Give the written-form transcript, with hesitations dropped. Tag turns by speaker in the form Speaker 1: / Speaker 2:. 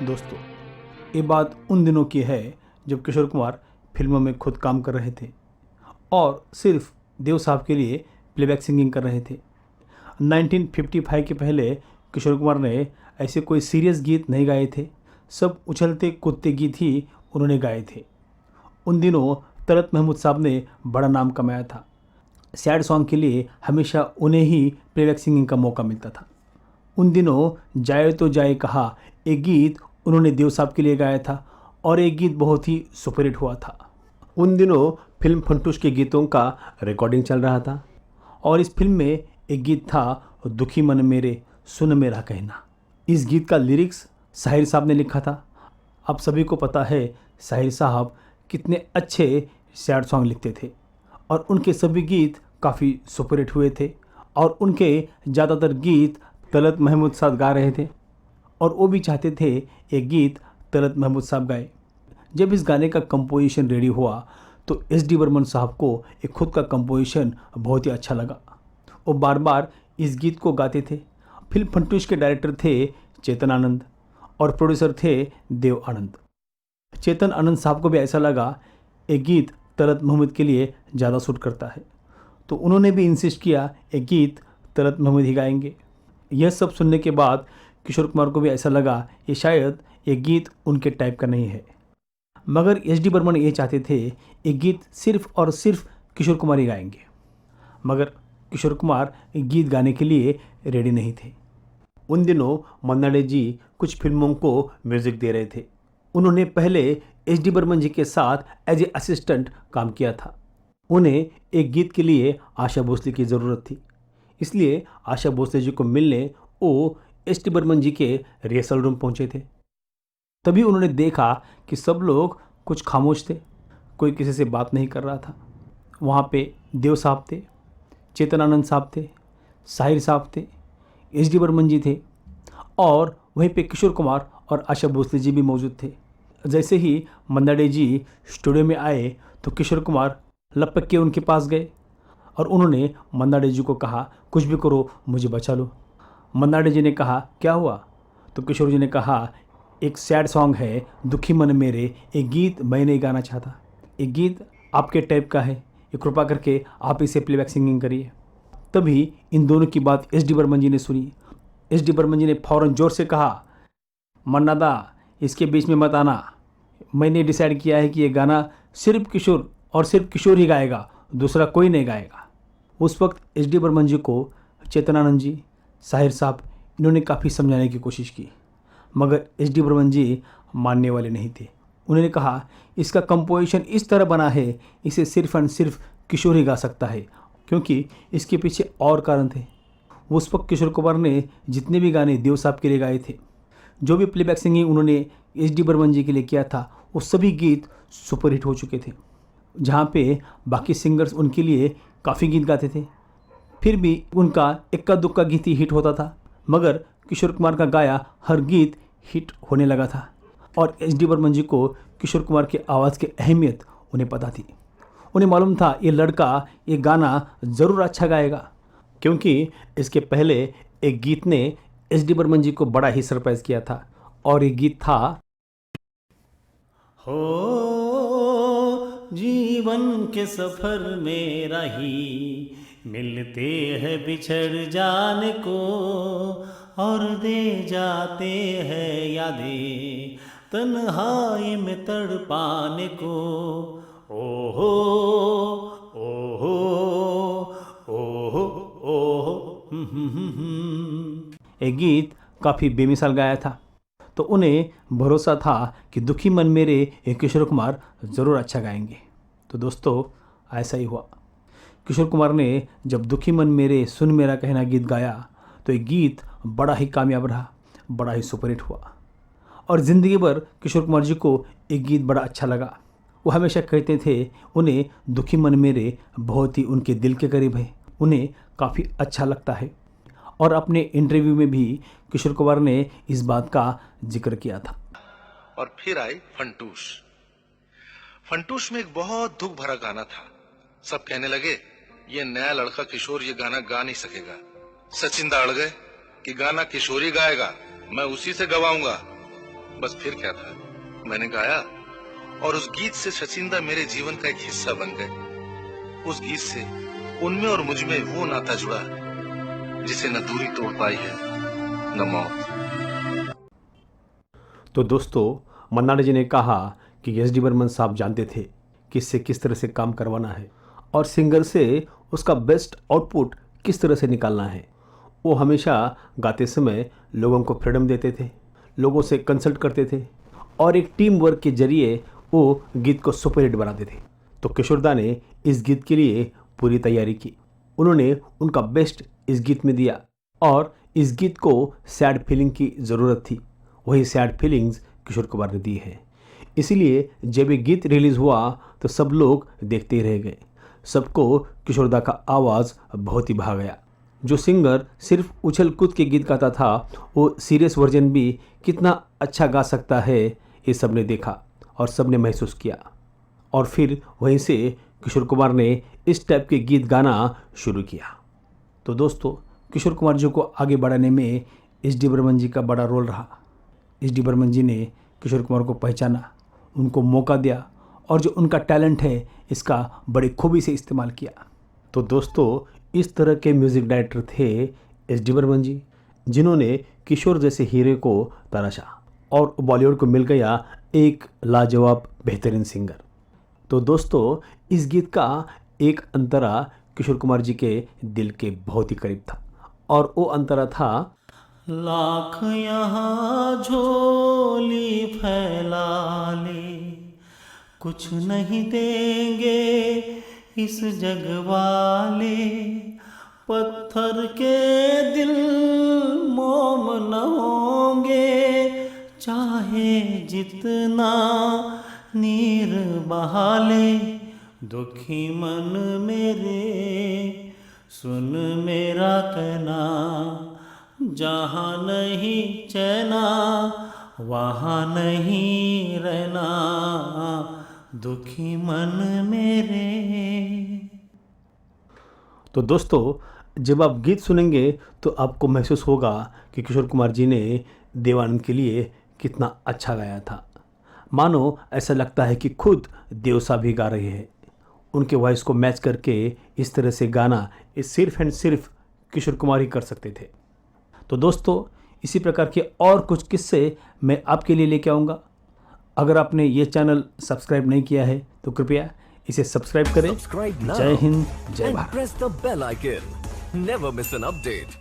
Speaker 1: दोस्तों, ये बात उन दिनों की है जब किशोर कुमार फिल्मों में खुद काम कर रहे थे और सिर्फ देव साहब के लिए प्लेबैक सिंगिंग कर रहे थे। 1955 के पहले किशोर कुमार ने ऐसे कोई सीरियस गीत नहीं गाए थे। सब उछलते कूदते गीत ही उन्होंने गाए थे। उन दिनों तलत महमूद साहब ने बड़ा नाम कमाया था। सैड सॉन्ग के लिए हमेशा उन्हें ही प्लेबैक सिंगिंग का मौका मिलता था। उन दिनों जाए तो जाए कहा एक गीत उन्होंने देव साहब के लिए गाया था और एक गीत बहुत ही सुपरहिट हुआ था। उन दिनों फिल्म फंटूश के गीतों का रिकॉर्डिंग चल रहा था और इस फिल्म में एक गीत था दुखी मन मेरे सुन मेरा कहना। इस गीत का लिरिक्स साहिर साहब ने लिखा था। आप सभी को पता है साहिर साहब कितने अच्छे सैड सॉन्ग लिखते थे और उनके सभी गीत काफ़ी सुपरहिट हुए थे और उनके ज़्यादातर गीत तलत महमूद साहब गा रहे थे और वो भी चाहते थे एक गीत तलत महमूद साहब गाए। जब इस गाने का कंपोजिशन रेडी हुआ तो एस.डी. बर्मन साहब को एक खुद का कंपोजिशन बहुत ही अच्छा लगा। वो बार बार इस गीत को गाते थे। फिल्म फंटूश के डायरेक्टर थे चेतन आनंद और प्रोड्यूसर थे देव आनंद। चेतन आनंद साहब को भी ऐसा लगा एक गीत तलत महमूद के लिए ज़्यादा सूट करता है, तो उन्होंने भी इंसिस्ट किया एक गीत तलत महमूद ही गाएंगे। यह सब सुनने के बाद किशोर कुमार को भी ऐसा लगा ये शायद एक गीत उनके टाइप का नहीं है, मगर एस.डी. बर्मन ये चाहते थे एक गीत सिर्फ और सिर्फ किशोर कुमार ही गाएंगे। मगर किशोर कुमार एक गीत गाने के लिए रेडी नहीं थे। उन दिनों मन्ना डे जी कुछ फिल्मों को म्यूज़िक दे रहे थे। उन्होंने पहले एस.डी. बर्मन जी के साथ एज ए असिस्टेंट काम किया था। उन्हें एक गीत के लिए आशा भोसले की ज़रूरत थी, इसलिए आशा भोसले जी को मिलने वो एस.डी. बर्मन जी के रिहर्सल रूम पहुंचे थे। तभी उन्होंने देखा कि सब लोग कुछ खामोश थे, कोई किसी से बात नहीं कर रहा था। वहाँ पे देव साहब थे, चेतन आनंद साहब थे, साहिर साहब थे, एस.डी. बर्मन जी थे और वहीं पे किशोर कुमार और आशा भोसले जी भी मौजूद थे। जैसे ही मन्ना डे जी स्टूडियो में आए तो किशोर कुमार लपक के उनके पास गए और उन्होंने मन्ना डे जी को कहा कुछ भी करो मुझे बचा लो। मन्ना डे जी ने कहा क्या हुआ? तो किशोर जी ने कहा एक सैड सॉन्ग है दुखी मन मेरे, एक गीत मैं नहीं गाना चाहता, एक गीत आपके टाइप का है, ये कृपा करके आप इसे प्लेबैक सिंगिंग करिए। तभी इन दोनों की बात एस.डी. बर्मन जी ने सुनी। एस.डी. बर्मन जी ने फ़ौरन जोर से कहा मन्ना दा इसके बीच में मत आना, मैंने डिसाइड किया है कि ये गाना सिर्फ किशोर और सिर्फ किशोर ही गाएगा, दूसरा कोई नहीं गाएगा। उस वक्त एस.डी. बर्मन जी को चेतनानंद जी, साहिर साहब इन्होंने काफ़ी समझाने की कोशिश की, मगर एस.डी. बर्मन जी मानने वाले नहीं थे। उन्होंने कहा इसका कंपोजिशन इस तरह बना है इसे सिर्फ एंड सिर्फ किशोर ही गा सकता है, क्योंकि इसके पीछे और कारण थे। उस वक्त किशोर कुमार ने जितने भी गाने देव साहब के लिए गाए थे, जो भी प्लेबैक सिंगिंग उन्होंने एस.डी. बर्मन जी के लिए किया था, वो सभी गीत सुपरहिट हो चुके थे। जहाँ पे बाकी सिंगर्स उनके लिए काफ़ी गीत गाते थे, फिर भी उनका इक्का दुक्का गीत ही हिट होता था, मगर किशोर कुमार का गाया हर गीत हिट होने लगा था और एस.डी. बर्मन जी को किशोर कुमार की आवाज़ की अहमियत उन्हें पता थी। उन्हें मालूम था ये लड़का ये गाना ज़रूर अच्छा गाएगा, क्योंकि इसके पहले एक गीत ने एस.डी. बर्मन जी को बड़ा ही सरप्राइज़ किया था और ये गीत था हो जीवन के सफ़र में राही मिलते हैं बिछड़ जाने को और दे जाते हैं यादें तन्हाई में तड़पाने को। ओहो ओहो ओहो ओहो एक गीत काफ़ी बेमिसाल गाया था, तो उन्हें भरोसा था कि दुखी मन मेरे एक किशोर कुमार ज़रूर अच्छा गाएंगे। तो दोस्तों ऐसा ही हुआ। किशोर कुमार ने जब दुखी मन मेरे सुन मेरा कहना गीत गाया तो ये गीत बड़ा ही कामयाब रहा, बड़ा ही सुपरहिट हुआ और ज़िंदगी भर किशोर कुमार जी को एक गीत बड़ा अच्छा लगा। वो हमेशा कहते थे उन्हें दुखी मन मेरे बहुत ही उनके दिल के करीब है, उन्हें काफ़ी अच्छा लगता है और अपने इंटरव्यू में भी किशोर कुमार ने इस बात का जिक्र किया था।
Speaker 2: और फिर आई फंटूश। फंटूश में एक बहुत दुख भरा गाना था। सब कहने लगे ये नया लड़का किशोर ये गाना गा नहीं सकेगा। सचिन दा अड़ गए कि गाना किशोर ही गाएगा, मैं उसी से गवाऊंगा। बस फिर क्या था, मैंने गाया और उस गीत से शचिंदा मेरे जीवन का एक हिस्सा बन गए। उस गीत से उनमें और मुझ में वो नाता जुड़ा जिसे न दूरी तोड़ पाई है न मौत।
Speaker 1: तो दोस्तों, मन्ना जी ने कहा कि एस डी बर्मन साहब जानते थे कि इससे किस तरह से काम करवाना है और सिंगर से उसका बेस्ट आउटपुट किस तरह से निकालना है। वो हमेशा गाते समय लोगों को फ्रीडम देते थे, लोगों से कंसल्ट करते थे और एक टीम वर्क के जरिए वो गीत को सुपरहिट बनाते थे। तो किशोरदा ने इस गीत के लिए पूरी तैयारी की। उन्होंने उनका बेस्ट इस गीत में दिया और इस गीत को सैड फीलिंग की ज़रूरत थी, वही सैड फीलिंग्स किशोर कुमार ने दी है। इसीलिए जब ये गीत रिलीज़ हुआ तो सब लोग देखते ही रह गए। सबको किशोरदा का आवाज़ बहुत ही भा गया। जो सिंगर सिर्फ उछल कूद के गीत गाता था, वो सीरियस वर्जन भी कितना अच्छा गा सकता है, ये सब ने देखा और सब ने महसूस किया। और फिर वहीं से किशोर कुमार ने इस टाइप के गीत गाना शुरू किया। तो दोस्तों, किशोर कुमार जी को आगे बढ़ाने में एस डी बर्मन जी का बड़ा रोल रहा। एस डी बर्मन जी ने किशोर कुमार को पहचाना, उनको मौका दिया और जो उनका टैलेंट है इसका बड़ी खूबी से इस्तेमाल किया। तो दोस्तों, इस तरह के म्यूज़िक डायरेक्टर थे एस डी बर्मन जी, जिन्होंने किशोर जैसे हीरो को तराशा और बॉलीवुड को मिल गया एक लाजवाब बेहतरीन सिंगर। तो दोस्तों, इस गीत का एक अंतरा किशोर कुमार जी के दिल के बहुत ही करीब था और वो अंतरा था,
Speaker 3: लाख यहाँ झोली फैला ले, कुछ नहीं देंगे इस जग वाले, पत्थर के दिल मोम न होंगे, चाहे जितना नीर बहा ले, दुखी मन मेरे सुन मेरा कहना, जहाँ नहीं चैना वहाँ नहीं रहना, दुखी मन मेरे।
Speaker 1: तो दोस्तों, जब आप गीत सुनेंगे तो आपको महसूस होगा कि किशोर कुमार जी ने देवानंद के लिए कितना अच्छा गाया था। मानो ऐसा लगता है कि खुद देव साहब भी गा रहे हैं। उनके वॉइस को मैच करके इस तरह से गाना ये सिर्फ एंड सिर्फ किशोर कुमार ही कर सकते थे। तो दोस्तों, इसी प्रकार के और कुछ किस्से मैं आपके लिए लेके आऊँगा। अगर आपने ये चैनल सब्सक्राइब नहीं किया है तो कृपया इसे सब्सक्राइब करें। जय हिंद, जय Bharat.
Speaker 4: Press the bell icon. Never miss an update.